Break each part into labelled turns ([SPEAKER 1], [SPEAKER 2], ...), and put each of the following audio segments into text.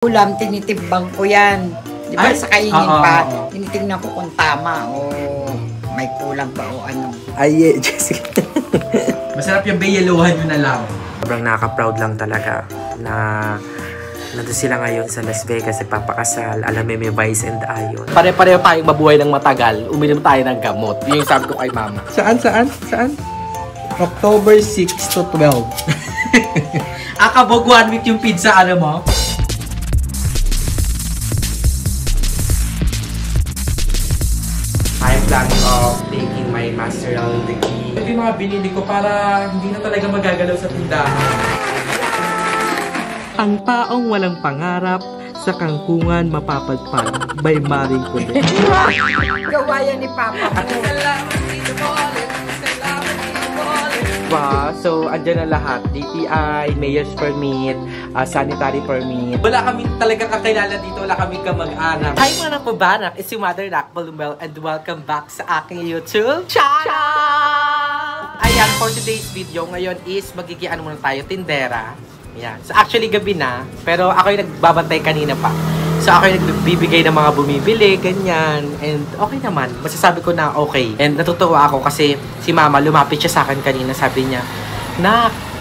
[SPEAKER 1] Ulam, tinitimbang ko yan. Di ba sa kainin pa, tinitingnan ko kung tama o may kulang pa o ano.
[SPEAKER 2] Ay, Jessica.
[SPEAKER 3] Masarap yung bayaluhan nyo na lang.
[SPEAKER 2] Sobrang nakaka-proud lang talaga na nandun sila ngayon sa Las Vegas, nagpapakasal, alam mo may Vice and Ayon.
[SPEAKER 4] Pare-pareho tayong mabuhay ng matagal, uminom tayo ng gamot. Yun yung sabi ko kay mama.
[SPEAKER 2] Saan?
[SPEAKER 3] October 6 to 12. Akabog 1 week yung pizza, ano mo?
[SPEAKER 2] I'm planning of taking my masteral degree.
[SPEAKER 3] Ito yung mga binili ko para hindi na talaga magagalaw sa tindahan.
[SPEAKER 4] Ang taong walang pangarap, sa kangkungan mapapadpad by Maring Kulit.
[SPEAKER 1] Gawayan ni Papa ko.
[SPEAKER 4] Wow, so andyan na lahat. DTI, mayor's permit, sanitary permit.
[SPEAKER 3] Wala kami talaga kakilala dito, wala kami kamag-anak.
[SPEAKER 4] Hi mga napabanak, it's yung Mother Nak Balumel and welcome back sa aking YouTube channel! Ayan, for today's video ngayon is magiging ano muna tayo, tindera. Ayan. So actually gabi na, pero ako yung nagbabantay kanina pa. So ako yung nagbibigay ng mga bumibili, ganyan. And okay naman, masasabi ko na okay. And natutuwa ako kasi si mama lumapit siya sa akin kanina, sabi niya,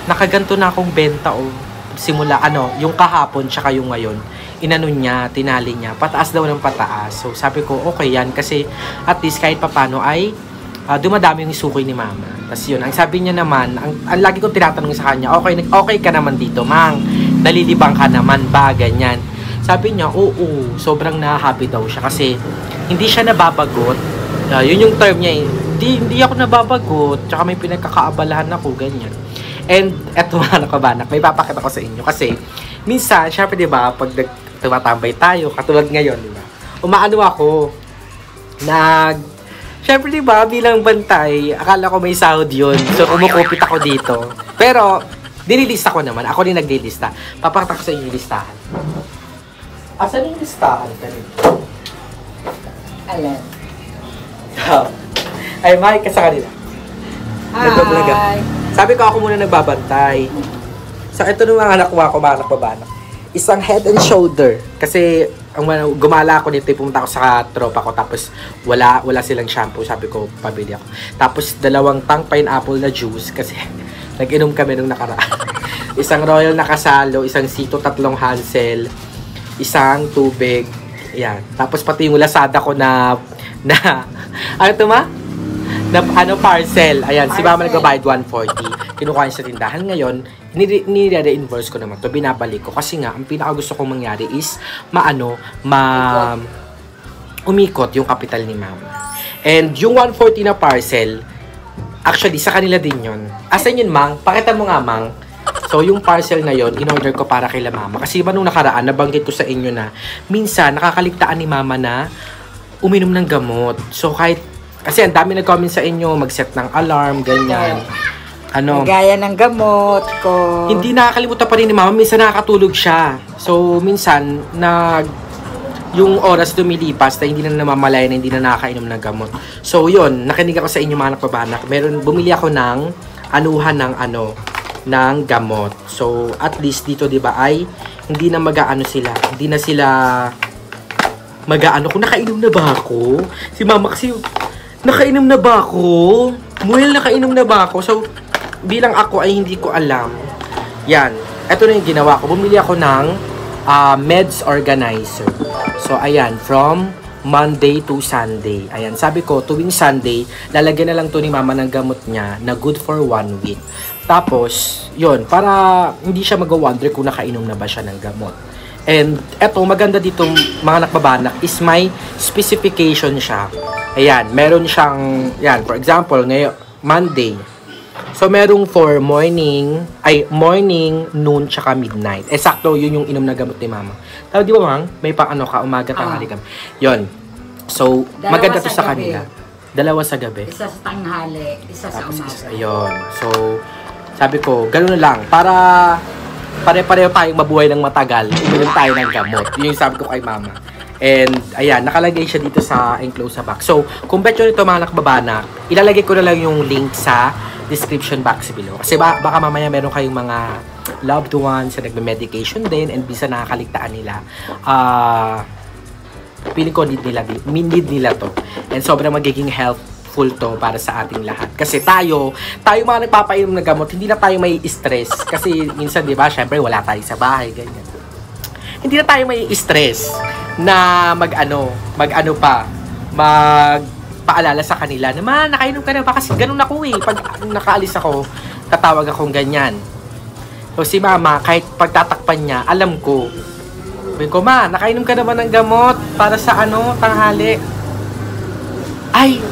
[SPEAKER 4] nakaganto na akong benta o simula yung kahapon tsaka yung ngayon. Inano niya, tinali niya, pataas daw ng pataas. So sabi ko, okay yan kasi at least kahit papano ay dumadami yung suki ni mama. Tapos yun, ang sabi niya naman, ang lagi kong tinatanong sa kanya, okay ka naman dito, mang, nalilibang ka naman ba, ganyan. Sabi niya, oo, sobrang na-happy daw siya kasi hindi siya nababagot. Yun yung term niya, hindi ako nababagot, tsaka may pinagkakaabalahan ako, ganyan. And eto mga nakabanak, may papakita ko sa inyo kasi minsan, syempre diba, pag tumatambay tayo, katulad ngayon, diba, umaano ako, syempre diba, bilang bantay, akala ko may sahod yun, so umukupit ako dito. Pero, dinilista ko naman, ako din naglilista. Papakita ko sa inyo yung listahan. Asan yung listahan kanina?
[SPEAKER 1] Alin?
[SPEAKER 4] Ay, mahal ka sa kanila.
[SPEAKER 1] Hi!
[SPEAKER 4] Sabi ko ako muna nagbabantay. So, ito nung mga nakuha ko, mga nakbabanak. Isang head and shoulder. Kasi, gumala ako nito, pumunta ako sa tropa ko, tapos wala silang shampoo. Sabi ko, pabili ako. Tapos, 2 tang pineapple na juice, kasi nag-inom kami nung nakaraan. Isang Royal na kasalo, isang Sito, 3 Hansel, isang tubig. Ayan. Tapos pati yung lasada ko na ano to ma? Parcel. Ayan, si mama nagbabayad 140. Kinukuha niya sa tindahan ngayon. Nire-reinvoice ko naman to, binabalik ko. Kasi nga, ang pinaka gusto kong mangyari is umikot yung kapital ni mama. And yung 140 na parcel, actually, sa kanila din yun. Asan yun, mang? Pakita mo nga, mang. So, yung parcel na yon in-order ko para kay la mama. Kasi iba nung nakaraan, nabanggit ko sa inyo na minsan, nakakaligtaan ni mama na uminom ng gamot. So, kasi ang dami nag-comment sa inyo, mag-set ng alarm, ganyan.
[SPEAKER 1] Gaya ng gamot ko.
[SPEAKER 4] Hindi nakakalimutan pa rin ni mama, minsan nakakatulog siya. So, minsan, yung oras lumilipas na hindi na namamalaya na hindi na nakakainom ng gamot. So, yun, nakinig ako sa inyo mga nakpabanak. Bumili ako ng anuhan ng gamot. So, at least dito, di ba, ay hindi na mag-aano sila. Hindi na sila mag-aano. Kung nakainom na ba ako? Si mama kasi, nakainom na ba ako? Muel, nakainom na ba ako? So, bilang ako ay hindi ko alam. Yan. Ito na yung ginawa ko. Bumili ako ng meds organizer. So, ayan. From Monday to Sunday. Ayan. Sabi ko, tuwing Sunday, lalagyan na lang to ni mama ng gamot niya na good for 1 week. Tapos, yun, para hindi siya mag-wonder kung nakainom na ba siya ng gamot. And, eto, maganda dito mga nakbabanak is may specification siya. Ayan, meron siyang, yan, for example, ngayon, Monday. So, merong for morning, noon, tsaka midnight. Sakto, yun yung inom na gamot ni mama. Tapos, di ba, mang? May umaga, tanghali kami. Yun. So, maganda to sa kanila. 2 sa gabi.
[SPEAKER 1] Isa sa tanghali, isa sa umaga.
[SPEAKER 4] Ayun. So, sabi ko, gano'n lang. Para pare-pareho tayong mabuhay ng matagal, uminom tayo ng gamot. Yun yung sabi ko kay mama. And, ayan, nakalagay siya dito sa enclosed box. So, kung bet nyo nito mga nakbabanak, ilalagay ko na lang yung link sa description box below. Kasi baka mamaya meron kayong mga loved ones na nagme-medication din and bisa nakakaligtaan nila. Feeling ko need nila to. And sobrang magiging helpful to para sa ating lahat. Kasi tayo mga nagpapainom ng gamot, hindi na tayo may stress. Kasi minsan, di ba, syempre wala tayo sa bahay, ganyan. Hindi na tayo may stress na magpaalala sa kanila na, ma, nakainom ka na ba? Kasi ganun ako eh. Pag nakaalis ako, tatawag akong ganyan. So si mama, kahit pagtatakpan niya, alam ko. Sabi ko, ma, nakainom ka na ba ng gamot para sa tanghali? Ay,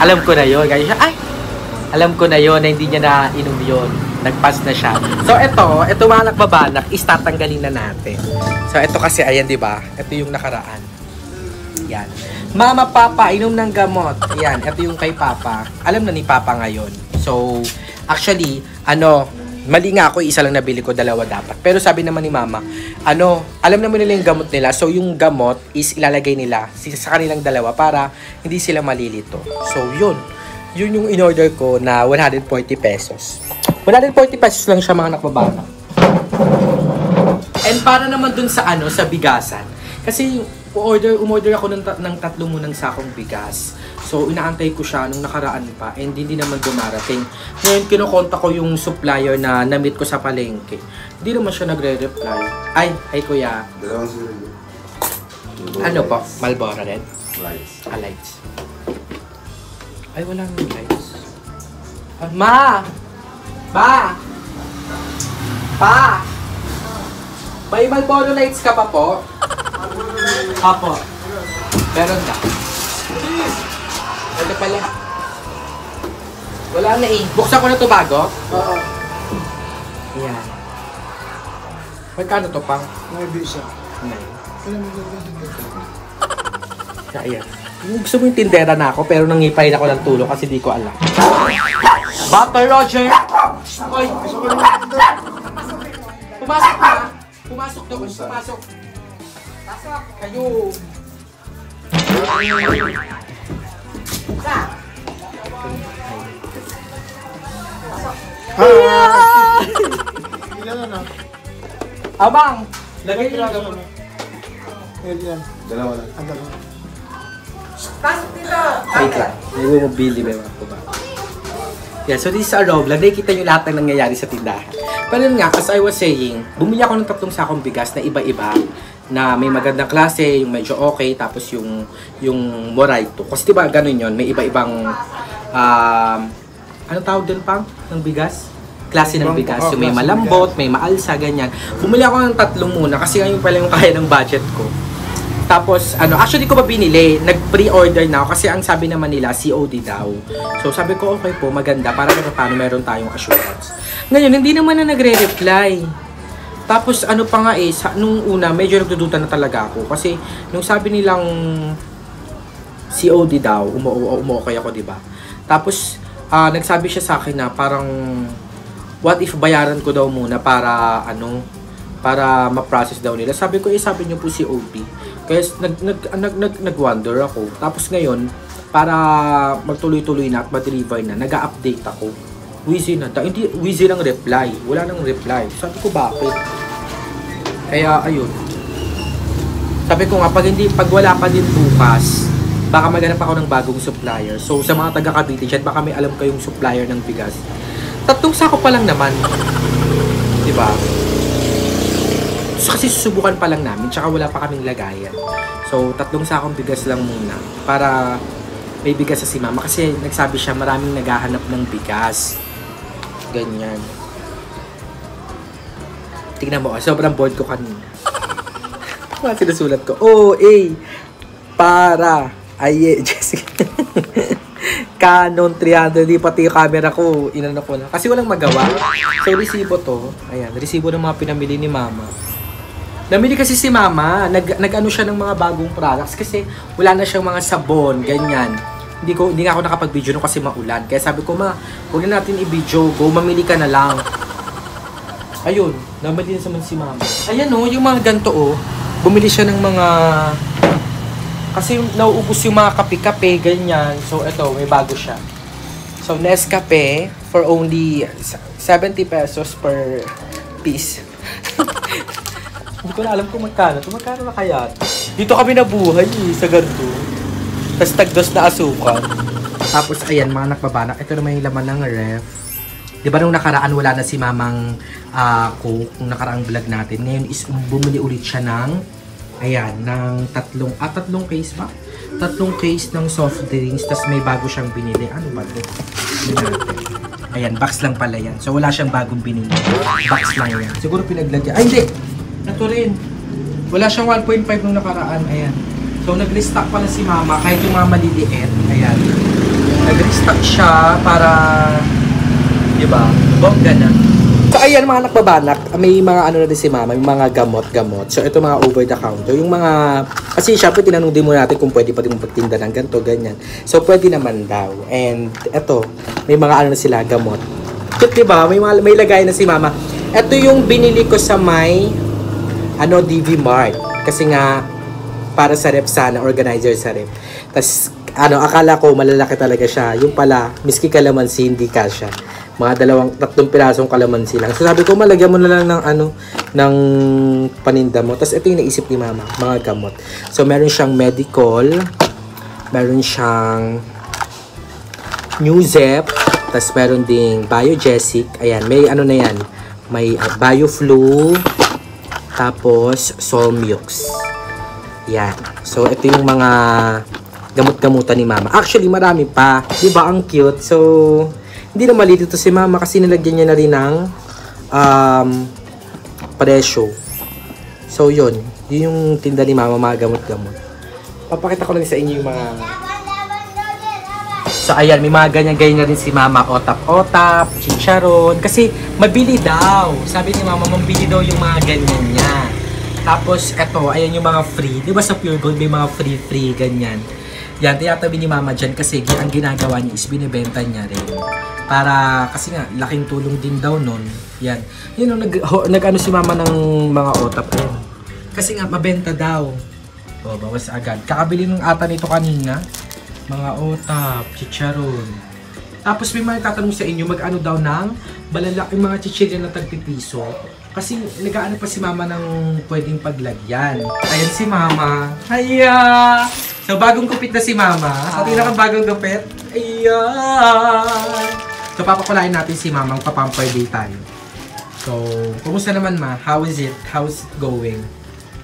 [SPEAKER 4] alam ko na yun. Ganyan siya, ay, alam ko na yun na hindi niya na inom yun. Nag-pass na siya. So, ito mga nakbabanak, is tatanggalin na natin. So, ito kasi, ayan, di ba? Ito yung nakaraan. Yan. Mama, Papa, inom ng gamot. Yan, ito yung kay Papa. Alam na ni Papa ngayon. So, actually, mali nga ako, isa lang nabili ko, dalawa dapat. Pero sabi naman ni Mama, alam naman nila yung gamot nila. So, yung gamot is ilalagay nila sa kanilang dalawa para hindi sila malilito. So, yun. Yun yung in-order ko na 140 pesos. 140 pesos lang siya mga nakbabata. And para naman dun sa sa bigasan. Kasi umorder ako ng 3 munang sakong bigas. So inaantay ko siya nung nakaraan pa and hindi naman dumarating. Ngayon kinukontak ko yung supplier na na-meet ko sa palengke. Hindi naman siya nagre-reply. Ay kuya. Ano po? Marlboro Red?
[SPEAKER 5] Lights.
[SPEAKER 4] Lights. Ay, wala nang lights. Ma! Pa! May Marlboro Lights ka pa po? Apo. Meron ka. Ito pala. Wala na eh. Buksan ko na ito bago?
[SPEAKER 5] Oo.
[SPEAKER 4] Ayan. Magkano to pang?
[SPEAKER 5] May bisa.
[SPEAKER 4] Ayan. Gusto mo yung tindera na ako pero nangipain ako ng tulong kasi di ko alam. Butter Roger! Oy! Pumasok ka! Pumasok daw! Pumasok! Pasok! Kayo!
[SPEAKER 5] Ilan na?
[SPEAKER 4] Abang! Lagay nyo lang.
[SPEAKER 5] Ilan? Dalawa lang. Dalawa.
[SPEAKER 1] Pasok dito!
[SPEAKER 4] Wait lang. May bumabili ba mga kuba? Yeah, so this is our vlog. Nakikita nyo lahat ng nangyayari sa tindahan. Pero yun nga, as I was saying, bumili ako ng 3 sakong bigas na iba-iba. Na may magandang klase, yung medyo okay, tapos yung Moraito. Kasi diba ganun yun, may iba-ibang, anong tawag din pang? Ng bigas? Klase ng bigas. Yung may malambot, may maalsa, ganyan. Bumili ako ng 3 muna kasi ngayon pala yung kaya ng budget ko. Tapos, actually ko pa binili, nag-pre-order na ako kasi ang sabi naman nila, COD daw. So, sabi ko, okay po, maganda, para paano meron tayong assurance. Ngayon, hindi naman na nagre-reply. Tapos, pa nga nung una, medyo nagdududa na talaga ako. Kasi, nung sabi nilang COD daw, umuokay ako, diba? Tapos, nagsabi siya sa akin na parang, what if bayaran ko daw muna para, para ma-process daw nila. Sabi ko, sabi niyo po COD. Kaya nag-wonder ako. Tapos ngayon, para magtuloy-tuloy na at ma-deliver na, nag-update ako. Wheezy na. Hindi, wheezy lang reply. Wala nang reply. Sabi ko, bakit? Kaya, ayun. Sabi ko nga, pag wala pa din bukas, baka maghanap ako ng bagong supplier. So, sa mga taga-Cavite dyan, baka may alam kayong supplier ng bigas. 3 sako pa lang naman. Diba? Kasi susubukan pa lang namin, tsaka wala pa kaming lagayan. So, 3 sakong bigas lang muna para may bigas sa si Mama. Kasi nagsabi siya, maraming naghahanap ng bigas. Ganyan. Tingnan mo, sobrang bored ko kanina. Sinusulat ko, para, Jessica. Canon 300, di pati yung camera ko, inano ko na. Kasi walang magawa. So, resibo to. Ayan, resibo ng mga pinamili ni Mama. Namili kasi si Mama, nag-ano siya ng mga bagong products kasi wala na siyang mga sabon, ganyan. Hindi nga ako nakapag-video no kasi maulan. Kaya sabi ko, Ma, huwag na natin i-video, go, mamili ka na lang. Ayun, namili na naman si Mama. Ayan yung mga ganito bumili siya ng mga Kasi nauubos yung mga kape-kape, ganyan. So, ito, may bago siya. So, Nescafe for only 70 pesos per piece. Hindi ko na alam kung magkano. Magkano na kaya? Dito kami nabuhay sa ganito. Tapos tagdos na asukal. Tapos, ayan, mga nakbabanak. Ito naman yung laman ng ref. Di ba nung nakaraan wala na si Mamang Coke, nung nakaraang vlog natin. Ngayon is bumili ulit siya ng, ayan, ng tatlong case ba? Tatlong case ng soft drinks, tas may bago siyang binili. Ano ba ito? Ayan, box lang pala yan. So wala siyang bagong binili. Box lang yan. Siguro pinaglagyan. Ay, hindi! Ito rin. Wala siyang 1.5 nung nakaraan. Ayan. So nag-restock pala si Mama, kahit yung mga maliliit. Ayan. Nag-restock siya para, diba? Bongga na. So ayan mga nakbabanak, may mga ano na din si Mama, may mga gamot-gamot. So ito mga over the counter, yung mga, kasi syempre tinanong din mo natin kung pwede pa din magtinda ng ganito, ganyan. So pwede naman daw. And ito, may mga ano na sila, gamot. Cute diba? May lagay na si Mama. Ito yung binili ko sa may, DV Mart. Kasi nga, para sa rep sana, organizer sa rep. Tapos, akala ko malalaki talaga siya. Yung pala, miski kalamansi, hindi kasya. Mga 2-3 pirasong kalamansi lang. So sabi ko, malagyan mo na lang ng paninda mo. Tapos ito yung naisip ni Mama, mga gamot. So meron siyang medical, meron siyang Newzep, tapos meron ding Biogesic. Ayan, may ano na yan. May BioFlu, tapos Solmux. Yan. So ito yung mga gamot-gamutan ni Mama. Actually, marami pa. Diba? Ang cute. So, hindi na mali dito si Mama kasi nilagyan niya na rin ng presyo. So, yun. Yun yung tinda ni Mama, mga gamot-gamot. Papakita ko lang sa inyo yung mga... So, ayan. May mga ganyan-ganyan na rin si Mama. Otap-otap, chicharon. Kasi, mabili daw. Sabi ni Mama, mabili daw yung mga ganyan niya. Tapos, eto, ayan yung mga free. Di ba sa Pure Gold may mga free-free, ganyan. Yan, tiyatabi ni Mama dyan kasi ang ginagawa niya is binibenta niya rin. Para, kasi nga, laking tulong din daw nun. Yan. Yun, nag-ano si Mama ng mga otap. Ayan. Kasi nga, mabenta daw. O, bawas agad. Kakabili ng ata nito kanina. Mga otap, chicharon. Tapos may mga tatanong sa inyo, mag-ano daw ng malalaking mga chichirya na tagpipiso. Kasi nag-ano pa si Mama ng pwedeng paglagyan. Ayan si Mama. Hiya! So, bagong gupit na si Mama. Sa pinakabagong gupit. Ayan! So, papakulain natin si Mama. Magpa-pamper day tayo. So, kumusta naman Ma? How is it? How's it going?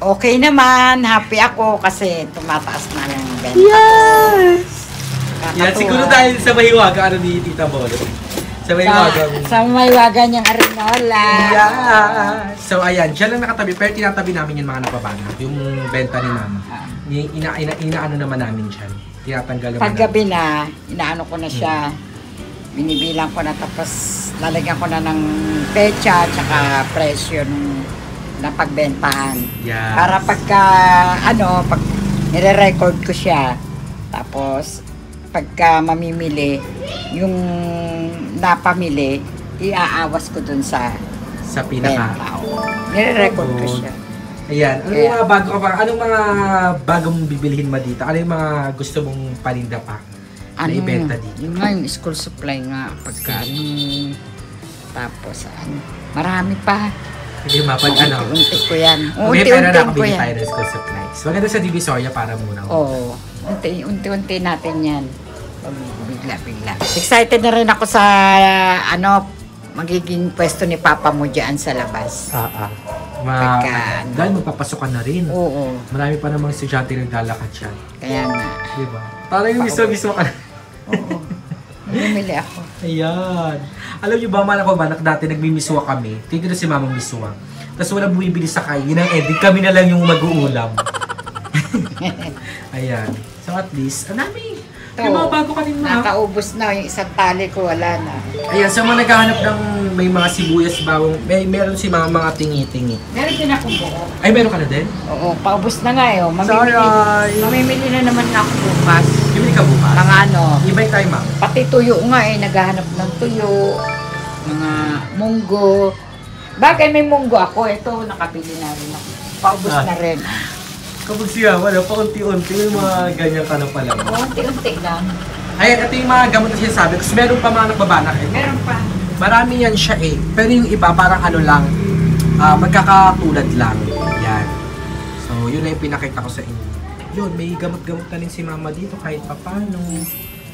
[SPEAKER 1] Okay naman. Happy ako kasi tumataas na yung benta ko.
[SPEAKER 4] Yes!
[SPEAKER 1] Kakatuwa.
[SPEAKER 4] Yan, siguro dahil sa mahiwaga ano ni Tita Bolo. Sa mahiwaga.
[SPEAKER 1] Sa maywaga niyang arinola.
[SPEAKER 4] Yeah! So, ayan. Diyan lang nakatabi. Pero tinatabi namin yung mga napabana. Yung benta ni Mama. Inaano naman namin dyan. Tinatanggal naman
[SPEAKER 1] Paggabi na, inaano ko na siya. Binibilang ko na tapos lalagyan ko na ng pecha tsaka presyo nung napagbentahan.
[SPEAKER 4] Yeah.
[SPEAKER 1] Para pagka, pag nire-record ko siya, tapos pagka mamimili, yung napamili, iaawas ko dun sa
[SPEAKER 4] pinaka.
[SPEAKER 1] benta. Nire-record ko siya.
[SPEAKER 4] Ayan. Anong mga bagong bibilhin mo dito? Ano yung mga gusto mong paninda pa? Na ibenta dito?
[SPEAKER 1] Yung nga, yung school supply nga, pagka tapos marami pa.
[SPEAKER 4] Hindi mapag
[SPEAKER 1] Unti ko yan.
[SPEAKER 4] Okay, pero
[SPEAKER 1] Unti-unti ko
[SPEAKER 4] nakabili
[SPEAKER 1] yan.
[SPEAKER 4] tayo ng school supplies. Maganda sa Divisoria para muna.
[SPEAKER 1] Oo. Unti-unti natin yan. Bigla-bigla. Excited na rin ako sa, magiging pwesto ni Papa mo dyan sa labas.
[SPEAKER 4] Dahil magpapasok ka na rin.
[SPEAKER 1] Oo.
[SPEAKER 4] Marami pa namang estudyante naglalakad siya.
[SPEAKER 1] Kaya nga.
[SPEAKER 4] Diba? Parang yung mismo ka na.
[SPEAKER 1] Oo. Bumili ako.
[SPEAKER 4] Ayan. Alam niyo ba, mga nakabalik dati nagmimiswa kami. Tingnan na si Mamang miswa. Tapos walang bumibili sa kainan. Kami na lang yung mag-uulam. Ayan. So at least, anami. Yung mga bago kanina.
[SPEAKER 1] Nakaubos na. Yung isang tali ko, wala na.
[SPEAKER 4] Ayan, sa mga naghahanap ng may mga sibuyas bawang, meron si mga tingi-tingi.
[SPEAKER 1] Meron din akong buko.
[SPEAKER 4] Ay, meron ka na din?
[SPEAKER 1] Oo, paubos na nga eh.
[SPEAKER 4] Sorry.
[SPEAKER 1] Mamimili na naman ako bukas.
[SPEAKER 4] Bibili ka bukas?
[SPEAKER 1] Mga
[SPEAKER 4] Ibay tayo, Ma'am.
[SPEAKER 1] pati tuyo nga eh. Naghahanap ng tuyo. Mga munggo. Bagay may munggo ako. Ito, nakabili na rin ako. Paubos na rin.
[SPEAKER 3] Kapag siya, wala pa unti-unti yung mga ganyan ka na pala.
[SPEAKER 1] Unti-unti lang.
[SPEAKER 3] Ayan, ito yung mga gamot na sinasabi. Kasi meron pa mga nagbabanak eh.
[SPEAKER 1] Meron pa.
[SPEAKER 3] Marami yan siya eh. Pero yung iba parang ano lang, magkakatulad lang. Yan. So, yun na yung pinakita ko sa inyo. Yun, may gamot-gamot na rin si mama dito kahit papano.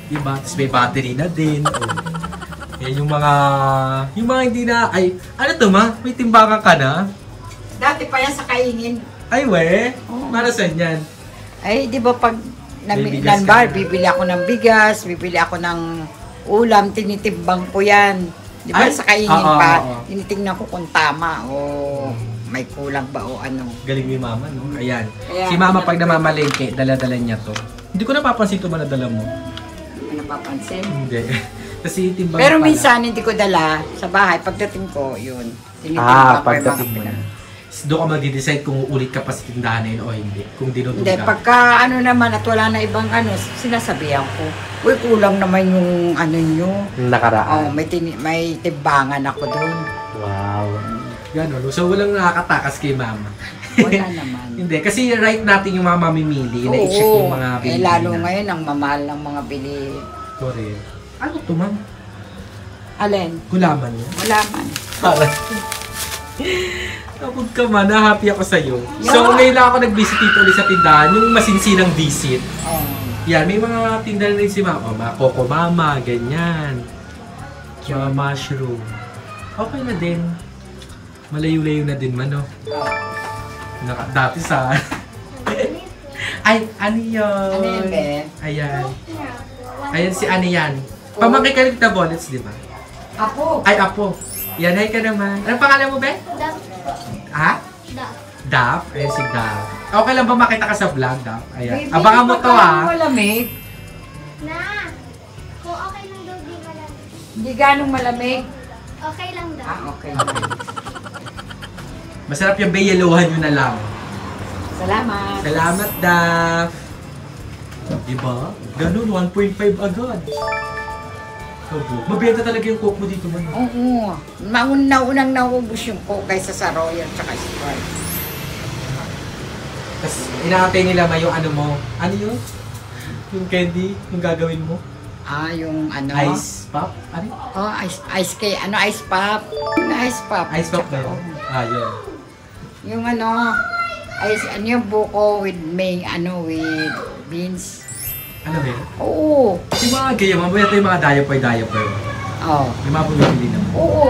[SPEAKER 3] Diba? Tapos may battery na din. Oh. Yan yung mga hindi na, ay, ano to ma? May timbangan ka na?
[SPEAKER 1] Dati pa yan sa kaingin.
[SPEAKER 3] Ay, we?
[SPEAKER 1] Oo.
[SPEAKER 3] Para saan yan?
[SPEAKER 1] Ay, di ba pag
[SPEAKER 3] May bigas
[SPEAKER 1] nanbar,
[SPEAKER 3] ka na.
[SPEAKER 1] bibili ako ng bigas, bibili ako ng ulam, tinitimbang ko yan. Di ba
[SPEAKER 3] Ay,
[SPEAKER 1] sa kaingin
[SPEAKER 3] oo,
[SPEAKER 1] pa,
[SPEAKER 3] oo.
[SPEAKER 1] tinitingnan ko kung tama o may kulang ba o ano.
[SPEAKER 3] Galing ni mama, no? Ayan.
[SPEAKER 1] Kaya-
[SPEAKER 3] Si mama pag namamalengke, dala-dala niya to. Hindi ko napapansin ito ba nadala mo?
[SPEAKER 1] Hindi ko napapansin.
[SPEAKER 3] Hindi. Kasi timbang
[SPEAKER 1] Pero
[SPEAKER 3] pala.
[SPEAKER 1] minsan hindi ko dala sa bahay. Pagdating ko, yun. Tinitimbang ko yung
[SPEAKER 3] pagdating
[SPEAKER 1] mga
[SPEAKER 3] mo na.
[SPEAKER 1] pinag-
[SPEAKER 3] Doon ka mag-decide kung uulit ka pa sa tindahan na yun o hindi. Kung dinutog
[SPEAKER 1] Hindi,
[SPEAKER 3] ka.
[SPEAKER 1] pagka ano naman at wala na ibang ano, sinasabihan ko, uy, kulang naman yung ano nyo.
[SPEAKER 3] Nakaraan.
[SPEAKER 1] Oh, may timbangan ako doon.
[SPEAKER 3] Wow. Gano'n. So, walang nakakatakas kay mama.
[SPEAKER 1] Wala naman.
[SPEAKER 3] Hindi. Kasi right natin yung mga mamimili. Na-check yung mga
[SPEAKER 1] eh
[SPEAKER 3] binili
[SPEAKER 1] lalo
[SPEAKER 3] na.
[SPEAKER 1] ngayon ang mamahal ng mga bili.
[SPEAKER 3] Correct. Ano to, ma'am?
[SPEAKER 1] Alin?
[SPEAKER 3] Gulaman niya?
[SPEAKER 1] Wala man.
[SPEAKER 3] Para. Kapag ka man, happy ako sa'yo. So, ngayon lang ako nag-visit dito ulit sa tindahan. Yung masinsinang visit.
[SPEAKER 1] Oh.
[SPEAKER 3] Yan, may mga tindahan rin si mama. Mga Coco Mama, ganyan. Mga mushroom. Okay na din. Malayo-layo na din man, no? Dati sa... Ay, ano yun?
[SPEAKER 1] Ano yun, be?
[SPEAKER 3] Ayan. Ayan si ano yan. Pamangkin ka rin kita Bonnets, di ba?
[SPEAKER 1] Apo.
[SPEAKER 3] Ay, Apo. Yan, hi ka naman. Anong pangalan mo, be? Ha? Dap? Ayan si Dap. Okay lang ba makita ka sa vlog, Dap? Ayan.
[SPEAKER 1] Baby,
[SPEAKER 3] Abangan mo to,
[SPEAKER 1] pagka
[SPEAKER 3] ha?
[SPEAKER 1] malamig.
[SPEAKER 6] Na! Kung okay lang daw, di malamig.
[SPEAKER 1] Hindi ganong malamig.
[SPEAKER 6] Okay lang daw.
[SPEAKER 1] Ah, okay.
[SPEAKER 3] Masarap yung be, yellowan nyo na lang.
[SPEAKER 1] Salamat.
[SPEAKER 3] Salamat, Dap. Diba? Ganun, 1.5 agad. Mabenta talaga yung Coke mo dito, man.
[SPEAKER 1] Oo. Unang naubos yung Coke kaysa sa Royal tsaka Sprite.
[SPEAKER 3] Tapos, inaantay nila may yung ano mo. Ano yun? Yung candy? Yung gagawin mo?
[SPEAKER 1] Ah, yung ano?
[SPEAKER 3] Ice pop? Ano?
[SPEAKER 1] Oh, ice cake. Ano, ice pop? Yung ice pop.
[SPEAKER 3] Ice pop ba yun?
[SPEAKER 1] Oo.
[SPEAKER 3] Ah, yun.
[SPEAKER 1] Yung ano, ano yung buko with with beans.
[SPEAKER 3] Ano ba yun?
[SPEAKER 1] Oo.
[SPEAKER 3] Yung mga gaya, mamaya ito yung mga diaper.
[SPEAKER 1] Oh.
[SPEAKER 3] Yung mga bumibili naman.
[SPEAKER 1] Oo.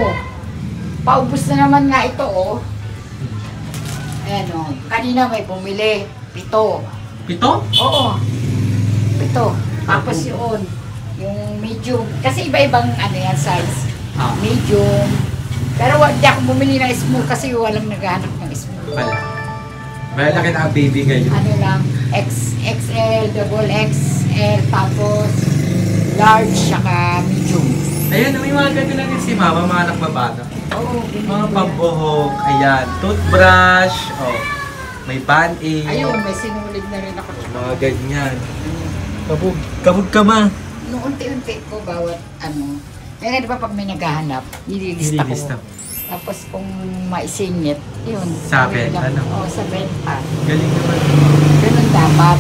[SPEAKER 1] Paubos na naman nga ito, oh. Ayan, oh. Kanina may bumili. 7.
[SPEAKER 3] Pito?
[SPEAKER 1] Oo. 7. Tapos yung medium. Kasi iba-ibang ano yan, size.
[SPEAKER 3] Ah.
[SPEAKER 1] Medium. Pero hindi ako bumili ng small kasi walang naghahanap ng small.
[SPEAKER 3] Wala. Malaki na ang baby ngayon.
[SPEAKER 1] Ano lang, XL, double XL, tapos large, saka medium.
[SPEAKER 3] Ayan, may mga ganito lang din si mama, mga nagbabata.
[SPEAKER 1] Oo,
[SPEAKER 3] Mga pambuhok, ayan, toothbrush, oh, may band-aid.
[SPEAKER 1] Ayun, may sinulid na rin ako.
[SPEAKER 3] Mga ganyan. Kabog ka ma.
[SPEAKER 1] Nung unti-unti ko bawat ano. Kaya di ba pag may naghahanap, nililista
[SPEAKER 3] Nililista.
[SPEAKER 1] ko. Tapos kung maisingit, yun.
[SPEAKER 3] Sa
[SPEAKER 1] gawin
[SPEAKER 3] benta,
[SPEAKER 1] lang.
[SPEAKER 3] no?
[SPEAKER 1] Oo, sa benta.
[SPEAKER 3] Galing naman.
[SPEAKER 1] Ganun dapat.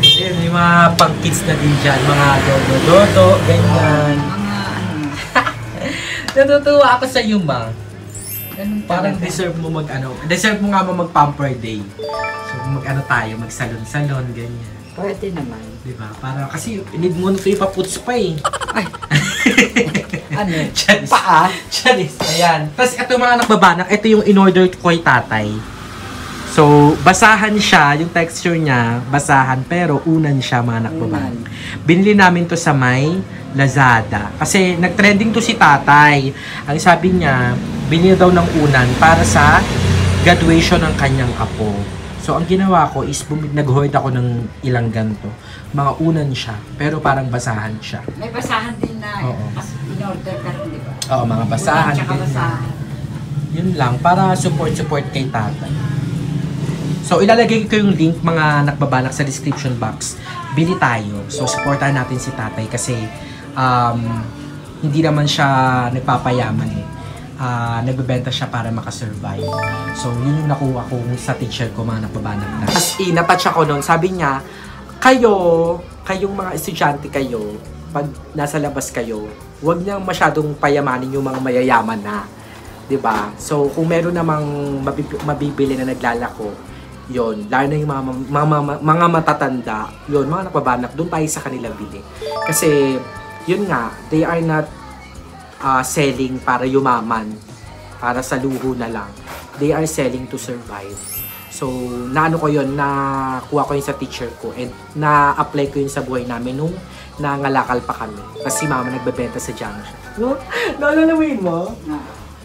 [SPEAKER 3] Ayan, may mga pang-kids na din dyan, mga dodo-dodo, ganyan.
[SPEAKER 1] Mga ano,
[SPEAKER 3] Natutuwa ako sa iyo, ma.
[SPEAKER 1] ganun
[SPEAKER 3] Parang
[SPEAKER 1] talaga.
[SPEAKER 3] deserve mo nga mag-pamper day. So, tayo, mag-salon-salon, ganyan.
[SPEAKER 1] Pwede naman.
[SPEAKER 3] Diba? Para, kasi, need mo na ito ipaputs pa eh.
[SPEAKER 1] Ay, ano?
[SPEAKER 3] Charis.
[SPEAKER 1] Paa?
[SPEAKER 3] Charis. Ayan. Tapos, ito mga nakbabanak, ito yung in-order ko kay tatay. So, basahan siya, yung texture niya, basahan, pero unan siya mga nakbabanak. Binili namin to sa may Lazada. Kasi, nag-trending to si tatay. Ang sabi niya, binili daw ng unan para sa graduation ng kanyang apo. So, ang ginawa ko is nag-hoard ako ng ilang ganito. Mga unan siya, pero parang basahan siya.
[SPEAKER 1] May basahan din na.
[SPEAKER 3] Oo.
[SPEAKER 1] Kasi in-order ka rin, di ba?
[SPEAKER 3] Oo, mga basahan.
[SPEAKER 1] Ulan tsaka
[SPEAKER 3] din.
[SPEAKER 1] basahan.
[SPEAKER 3] Yun lang, para support kay tatay. So, ilalagay ko yung link mga nakbabalak sa description box. Bili tayo. So, supportahan natin si tatay kasi hindi naman siya nagpapayaman eh. nagbebenta siya para makasurvive. So, yun yung nakuha ko sa teacher ko, mga nagbabanat na. As in, natouch ako nun. Sabi niya, kayong mga estudyante kayo, pag nasa labas kayo, huwag niyang masyadong payamanin yung mga mayayaman na. 'Di ba? So, kung meron namang mabibili na naglalako, yon, lalo na yung mga matatanda, yon, mga nagbabanak, doon tayo sa kanila bili. Kasi, yun nga, they are not selling para yumaman, para sa luho na lang. They are selling to survive. So, naano ko yun, nakuha ko yun sa teacher ko, and na-apply ko yun sa buhay namin nung nangalakal pa kami. Kasi si mama nagbebenta sa junction. No? Naalalamin mo?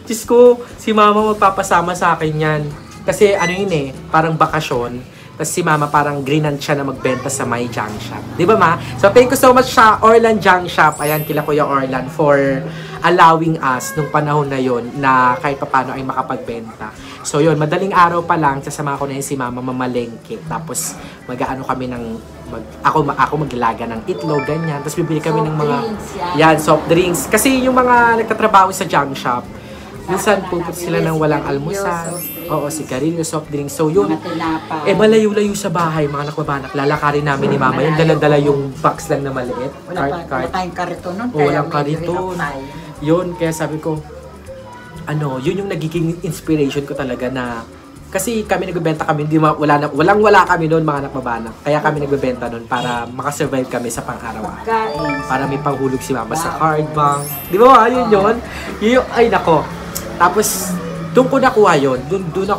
[SPEAKER 3] Diyos ko, si mama magpapasama sa akin yan. Kasi ano yun eh, parang bakasyon. Tapos si mama parang grinant siya na magbenta sa my junk shop. Di ba ma? So thank you so much sa Orlan Junk Shop. Ayan, kila Kuya Orlan for allowing us nung panahon na yon na kahit paano ay makapagbenta. So yun, madaling araw pa lang, sasama ko na yun si mama mamalengke. Tapos mag-aano kami ng, ako maglaga ng itlog, ganyan. Tapos bibili kami ng mga, yan, soft drinks. Kasi yung mga nagtatrabaho sa junk shop, minsan pupunta sila ng walang almusal. Oo, sigarilyo, soft drinks. So yun, malayo-layo sa bahay, mga nakbabanak. Lalakarin namin ni mama. Yung dala-dala yung box lang na maliit.
[SPEAKER 1] Wala tayong kariton nun.
[SPEAKER 3] Walang kariton. Yun, kaya sabi ko, yun yung nagiging inspiration ko talaga na, kasi kami nagbebenta kami, walang-wala kami noon, mga nakbabanak. Kaya kami nagbebenta noon para makasurvive kami sa pang-araw-araw. Para may panghulog si mama sa card bank. Di ba? Yun. Ay, nako. Tapos, doon ko nakuha yun. Doon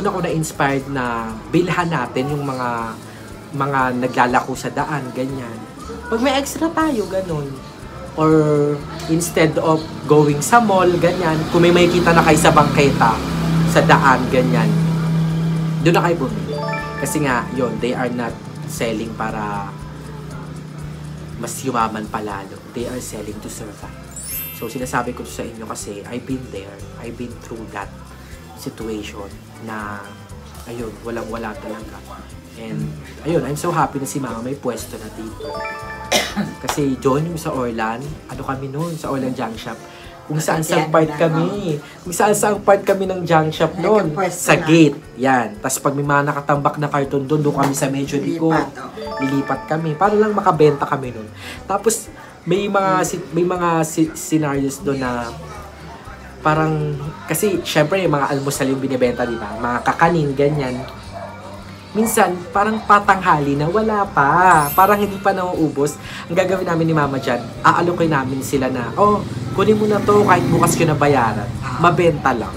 [SPEAKER 3] ako na-inspired na bilhan natin yung mga naglalako sa daan, ganyan. Pag may extra tayo, ganun. Or instead of going sa mall, ganyan, kung may makikita na kayo sa bangketa, sa daan, ganyan, doon na kayo bumili. Kasi nga, yun, they are not selling para mas yumaman palalo. They are selling to survive. So, sinasabi ko sa inyo kasi I've been there. I've been through that situation na, ayun, walang-wala talaga. And, ayun, I'm so happy na si mama may pwesto na dito. Kasi doon yung sa Orlan, kami noon, sa Orlan Junk Shop, kung saan-saan part kami. Kung saan-saan part kami ng junk shop noon. Sa gate. Yan. Tapos pag may mga nakatambak na karton doon kami sa medyo likod. Lilipat kami. Para lang makabenta kami noon. Tapos, may mga scenarios doon na parang, kasi syempre yung mga almusal yung binibenta, di ba? Mga kakanin, ganyan. Minsan, parang patanghali na wala pa. Parang hindi pa nauubos. Ang gagawin namin ni mama dyan, aalokay namin sila na, kunin mo na to kahit bukas ko na bayaran. Mabenta lang.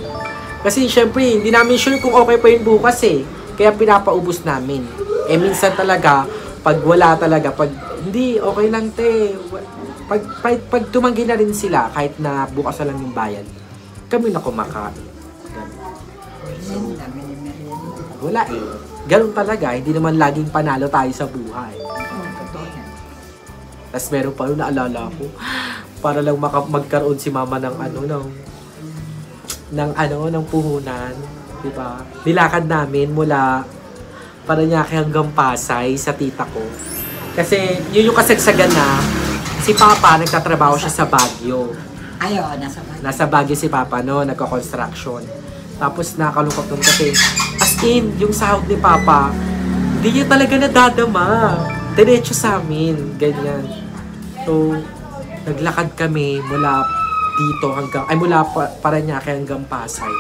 [SPEAKER 3] Kasi syempre, hindi namin sure kung okay pa yung bukas eh. Kaya pinapaubos namin. Minsan talaga, pag wala talaga, pag hindi, okay lang te. Pag tumanggi na rin sila, kahit na bukas na lang yung bayad, kami na kumakain. Wala eh. Ganun talaga, hindi naman laging panalo tayo sa buhay. Tapos meron pa rin naalala ko, para lang magkaroon si mama ng ng puhunan, di ba? Nilakad namin mula Parañaque hanggang Pasay sa tita ko. Kasi yun yung kasagsagan na si Papa nagtatrabaho siya sa Baguio.
[SPEAKER 1] Ayun, nasa Baguio.
[SPEAKER 3] Nasa Baguio si Papa nagko-construction. Tapos nakalungkot nun kasi as in, yung sahod ni Papa, hindi niya talaga nadadama. Diretso sa amin, ganyan. So, naglakad kami mula dito mula Parañaque hanggang Pasay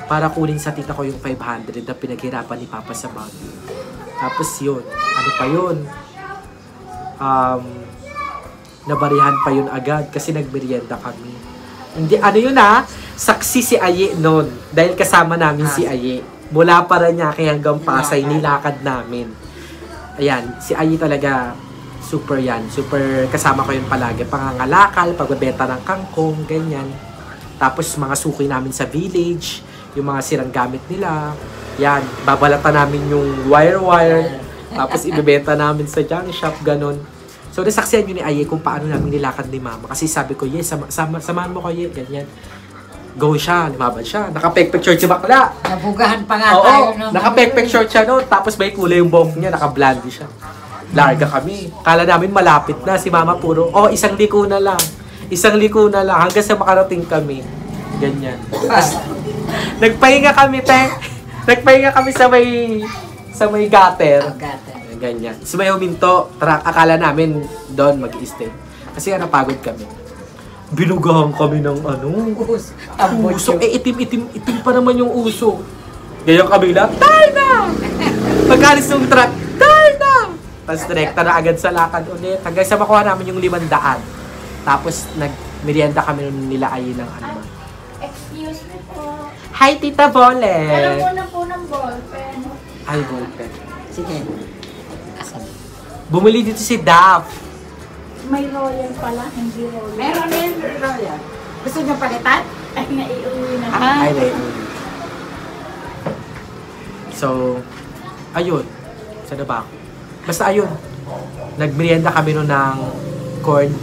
[SPEAKER 3] para kunin sa tita ko yung 500 na pinaghirapan ni Papa sa Baguio. Tapos yun, yun? Nabarihan pa yun agad kasi nagmerienda kami. Hindi, yun saksi si Aye noon. Dahil kasama namin si Aye. Mula Parañaque hanggang Pasay, nilakad namin. Ayan, si Aye talaga, super yan. Super kasama ko yun palagi. Pangangalakal, pagbebenta ng kangkong, ganyan. Tapos mga suki namin sa village, yung mga sirang gamit nila. Yan, babalatan namin yung wire-wire. Tapos ibebenta namin sa junk shop, ganun. So, nasaksihan yun ni Aye kung paano namin nilakad ni Mama. Kasi sabi ko, yes, samahan mo ko, yes, ganyan. Go siya, lumaban siya. Naka-pek-pek short si bakla.
[SPEAKER 1] Nabugahan pa nga tayo.
[SPEAKER 3] Naka-pek-pek short siya noon. Tapos may kulay yung buhok niya, naka-blondie siya. Larga kami. Kala namin malapit na. Si Mama puro, isang liko na lang. Isang liko na lang. Hanggang sa makarating kami. Ganyan. Tapos, nagpahinga kami, te. Nagpahinga kami sa may gutter. Ganyan. So may huminto. Akala namin doon mag-i-stay. Kasi napagod kami. Binugahan kami ng uso. Itim pa naman yung uso. Ganyan kami lang, tayo na! Pagkalis ng truck, tayo na! Tapos direkta na agad sa lakad ulit. Hanggang sa makuha namin yung 500. Tapos nagmerienda kami nila ay ng
[SPEAKER 6] Excuse me po.
[SPEAKER 3] Hi, Tita Bolet!
[SPEAKER 6] Alam mo na po ng ballpen.
[SPEAKER 3] Ay, ballpen.
[SPEAKER 1] Sige. Asan?
[SPEAKER 3] Bumili dito si Daph.
[SPEAKER 6] May royal pala, hindi royal.
[SPEAKER 1] Meron din, Roya. Gusto niyo palitan?
[SPEAKER 6] Ay, naiuwi na.
[SPEAKER 3] Ay, so, ayun. Saan na ba ako? Basta ayun. Nagmerienda kami nun ng corn,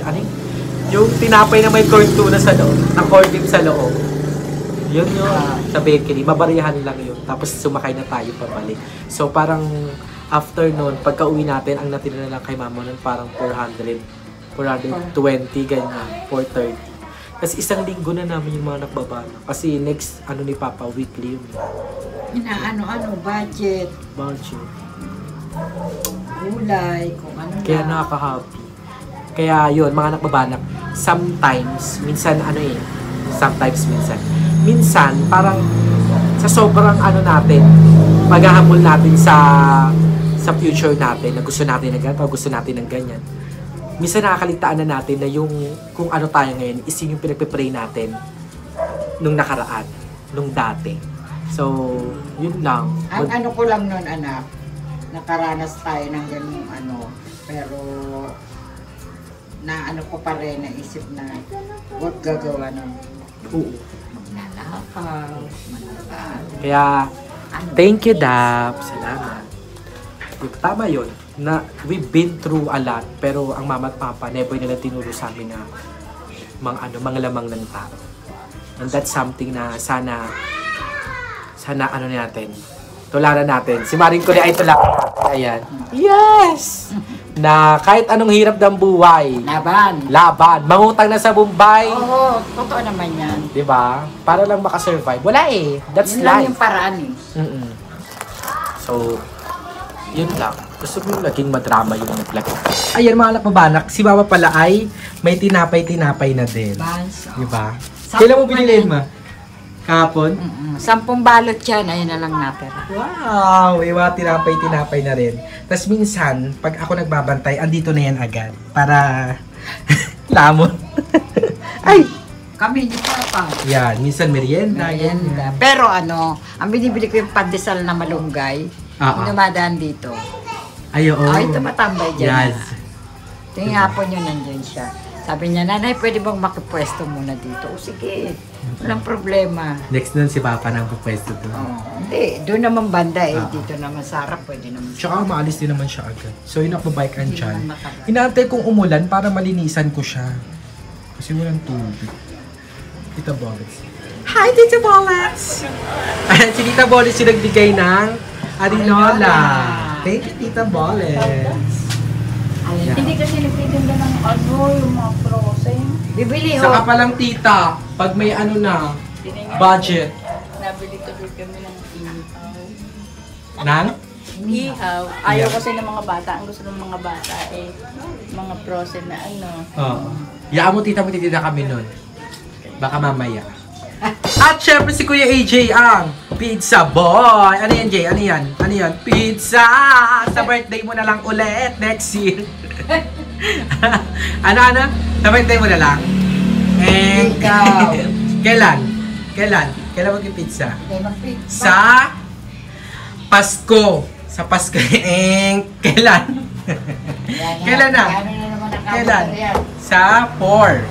[SPEAKER 3] yung tinapay na may corn tuna sa loob, ang corn dip sa loob. Yun sa bakery. Mabarihan lang yun. Tapos sumakay na tayo pabalik. So, parang after nun, pagka uwi natin, ang natira na lang kay mama nun, parang 420, ganyan, 430. Kasi isang linggo na namin yung mga nagbabana. Kasi next, ni Papa, weekly yun.
[SPEAKER 1] Budget.
[SPEAKER 3] Budget.
[SPEAKER 1] Gulay, kung ano
[SPEAKER 3] Kaya nakaka-happy. Kaya yun, mga nakbabanak, sometimes, minsan, minsan, parang sa sobrang natin, paghahamol natin sa future natin, na gusto natin ng ganito, gusto natin ng ganyan. Minsan nakakaligtaan na natin na yung kung ano tayo ngayon is yung pinagpipray natin nung nakaraan, nung dati. So, yun lang.
[SPEAKER 1] Ang ko lang nun, anak, nakaranas tayo ng ganung pero ko pa rin, naisip na huwag gagawa ng magnanakaw, manakal.
[SPEAKER 3] Kaya, thank you, Dap. Salamat. Tama yun, na we've been through a lot, pero ang mama at papa, never nila tinuro sa amin na mga lamang ng tao. And that's something na sana natin, tularan natin. Si Maring Kuli ay tularan natin. Ayan. Yes! Na kahit anong hirap ng buhay, laban. Mangutang na sa Bombay.
[SPEAKER 1] Oo, totoo naman yan.
[SPEAKER 3] Diba? Para lang makasurvive. Wala eh. That's
[SPEAKER 1] Yun lang
[SPEAKER 3] life.
[SPEAKER 1] yung paraan eh.
[SPEAKER 3] So, yun lang. Gusto mo naging madrama yung vlog. Ayan mga nakmabanak, si Mama pala ay may tinapay na din. Diba? Kailan mo binilin, Ma? Kahapon?
[SPEAKER 1] 10 balot yan, ayun na lang natin.
[SPEAKER 3] Wow! Iwa, tinapay na rin. Tapos minsan, pag ako nagbabantay, andito na yan agad. Para lamon. Ay!
[SPEAKER 1] Kami, hindi pa.
[SPEAKER 3] Yan, minsan merienda.
[SPEAKER 1] Merienda. Pero ang binibili ko yung pandesal na malunggay. Yung dumadaan dito.
[SPEAKER 3] Ay, oo.
[SPEAKER 1] Ay, tumatambay dyan.
[SPEAKER 3] Yes.
[SPEAKER 1] Tingin hapon yun, nandiyan siya. Sabi niya, nanay, pwede bang makipwesto muna dito? O sige, walang problema.
[SPEAKER 3] Next nun si Papa nang pupwesto doon.
[SPEAKER 1] Hindi, doon naman banda eh. Dito naman sa harap, pwede naman.
[SPEAKER 3] Tsaka maalis din naman siya agad. So yun ako bike and chan. Inaantay kong umulan para malinisan ko siya. Kasi walang tubig. Tita Bollets. Hi, Tita Bollets! Si Tita Bollets yung nagbigay ng Arinola. Thank you, Tita Bollets.
[SPEAKER 6] Hindi kasi nagtitinda ng yung mga frozen.
[SPEAKER 1] Bibili
[SPEAKER 3] Saka pa lang, Tita, pag may budget.
[SPEAKER 6] Nabili tuloy kami ng ihaw.
[SPEAKER 3] Nang?
[SPEAKER 6] Ihaw. Ayaw kasi ng mga bata. Ang gusto ng mga bata mga frozen na
[SPEAKER 3] Oo. Yaan mo, Tita, magtitinda kami nun. Baka mamaya. At syempre si Kuya AJ ang pizza boy. Ano yan, Jay? Ano yan? Pizza! Sa birthday mo na lang ulit next year. Ano? Sa birthday mo na lang?
[SPEAKER 1] Ikaw.
[SPEAKER 3] Kailan mag-pizza? Sa Pasko. Sa Pasko. Kailan? Kailan na? Kailan? Sa 4.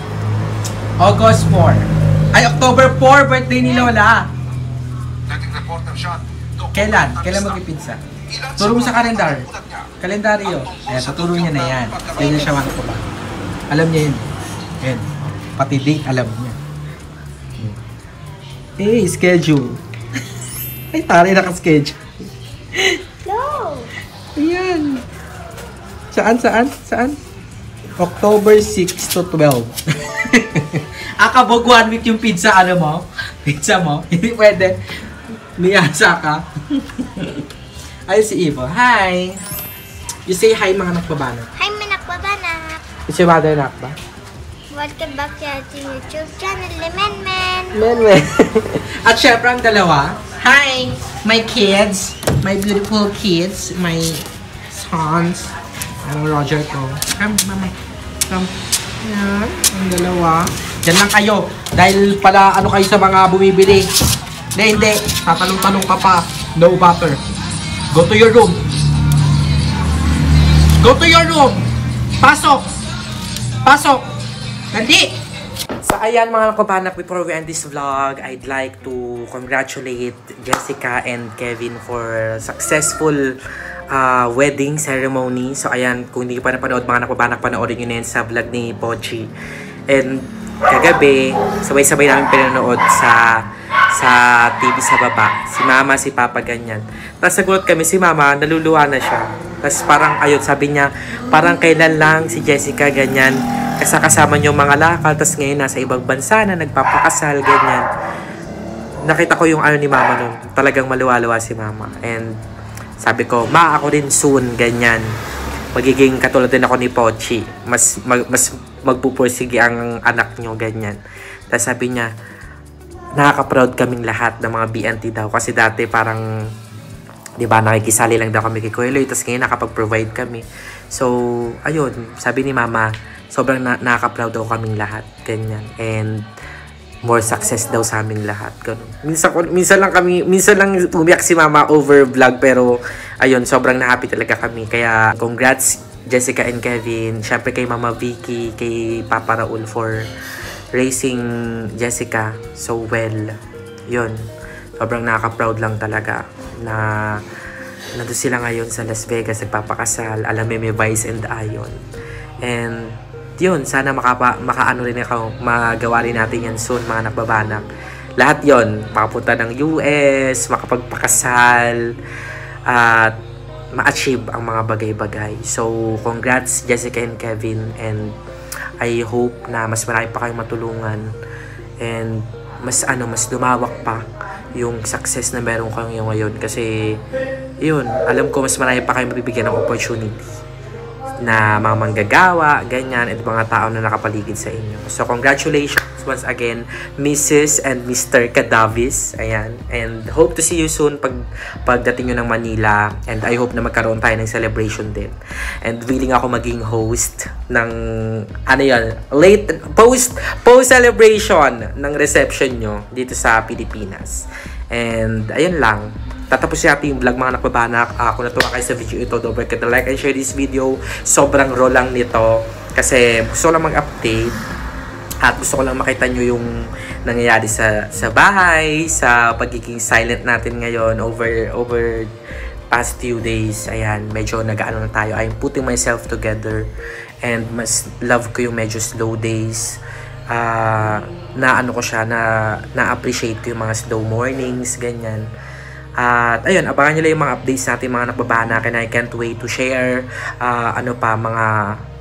[SPEAKER 3] August 4. Ay, October 4, birthday ni Lola. Kailan? Kailan mag-pizza? Turo mo sa kalendaryo. Ayan, tuturo niya na yan. Kaya siya ko ba? Alam niya yun. Ayan. Pati date, alam niya. Schedule. Ay, taray naka-schedule.
[SPEAKER 6] No!
[SPEAKER 3] Ayan. Saan? October 6 to 12. Akabog 1 week yung pizza, ano mo? Pizza mo? Hindi pwede. Miyasa ka. Ayun si Ivo. Hi! You say hi mga nakbabanak.
[SPEAKER 7] Hi, mga nakbabanak!
[SPEAKER 3] Is your mother nak ba?
[SPEAKER 7] Welcome back to our YouTube channel, Men.
[SPEAKER 3] Menwen. At syempre ang dalawa. Hi! My kids. My beautiful kids. My sons. Ang Roger ko. Come, mama. Come. Yan. Ang dalawa. Diyan lang kayo. Dahil pala ano kayo sa mga bumibili. Hindi. Tatanong-tanong ka pa. No butter. Go to your room. Go to your room. Pasok. Pasok. Hindi. So ayan mga kabanak, before we end this vlog, I'd like to congratulate Jessica and Kevin for successful wedding ceremony. So ayan, kung hindi pa napanood mga kabanak, panoorin nyo na yun sa vlog ni Pochi. And kagabi, sabay-sabay namin pinanood sa TV sa baba. Si Mama, si Papa, ganyan. Tapos nagulat kami, si Mama, naluluwa na siya. Tapos parang ayun, sabi niya, parang kailan lang si Jessica, ganyan. Kasama niyo mga lakal, tapos ngayon nasa ibang bansa na nagpapakasal, ganyan. Nakita ko yung ano ni Mama nun. Talagang maluwa-luwa si Mama. And sabi ko, Ma, ako din soon, ganyan. Magiging katulad din ako ni Pochi. Mas magpupursige ang anak niyo, ganyan. Tapos sabi niya, nakaka-proud kaming lahat ng mga BNT daw. Kasi dati parang, di ba, nakikisali lang daw kami kay Kuya Loy. Tapos ngayon nakapag-provide kami. So, ayun, sabi ni Mama, sobrang nakaka-proud daw kaming lahat. Ganyan. And more success daw sa aming lahat. Ganun. Minsan lang umiyak si Mama over vlog. Pero, ayun, sobrang na-happy talaga kami. Kaya, congrats Jessica and Kevin. Syempre kay Mama Vicky, kay Papa Raul for raising Jessica so well. Yun. Sobrang nakaka-proud lang talaga na nandun sila ngayon sa Las Vegas, nagpapakasal, Alameme Vice and Ion. And yun, sana makaano rin ako, magawa rin natin yan soon mga nakbabanak. Lahat yon, makapunta ng US, makapagpakasal, at ma-achieve ang mga bagay-bagay. So, congrats Jessica and Kevin, and I hope na mas marami pa kayong matulungan and mas lumawak pa yung success na meron kayo ngayon. Kasi, yun, alam ko mas marami pa kayong mabibigyan ng opportunity na mga manggagawa, ganyan, at mga tao na nakapaligid sa inyo. So, congratulations once again, Mrs. and Mr. Cadavis. Ayan. And hope to see you soon pagdating nyo ng Manila. And I hope na magkaroon tayo ng celebration din. And willing ako maging host ng, post-celebration ng reception nyo dito sa Pilipinas. And, ayun lang. Tatapusin natin yung vlog mga nakbabanak. Kung natuwa kayo sa video ito, don't forget to like and share this video. Sobrang raw lang nito. Kasi gusto ko lang mag-update. At gusto ko lang makita nyo yung nangyayari sa bahay. Sa pagiging silent natin ngayon over past few days. Ayan, medyo nag-ano na tayo. I'm putting myself together. And mas love ko yung medyo slow days. Na-appreciate ko yung mga slow mornings, ganyan. At ayun, abangan nyo lang yung mga updates natin mga nakbabanak, and I can't wait to share mga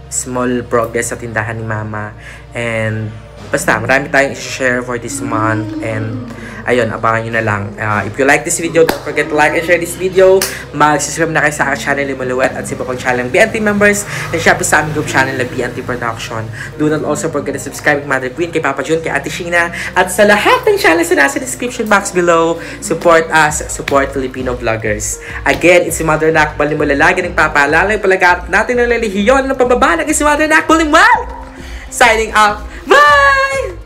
[SPEAKER 3] small progress sa tindahan ni Mama. And basta, marami tayong i-share for this month. And ayun, abangan nyo na lang. If you like this video, don't forget to like and share this video. Mag-subscribe na kayo sa aking channel ni Maluwet at sa iba pang channel ng BNT members. And syempre sa aming group channel na BNT Production. Do not also forget to subscribe kay Mother Queen, kay Papa Jun, kay Ate Sheena, at sa lahat ng channels na nasa description box below. Support us, support Filipino vloggers. Again, it's si Mother Nakbal ni Malalagi ng papaalala yung palagarap natin ng relihiyon ng pambabalag. It's si Mother Nakbal ni Mal! Signing out. Bye!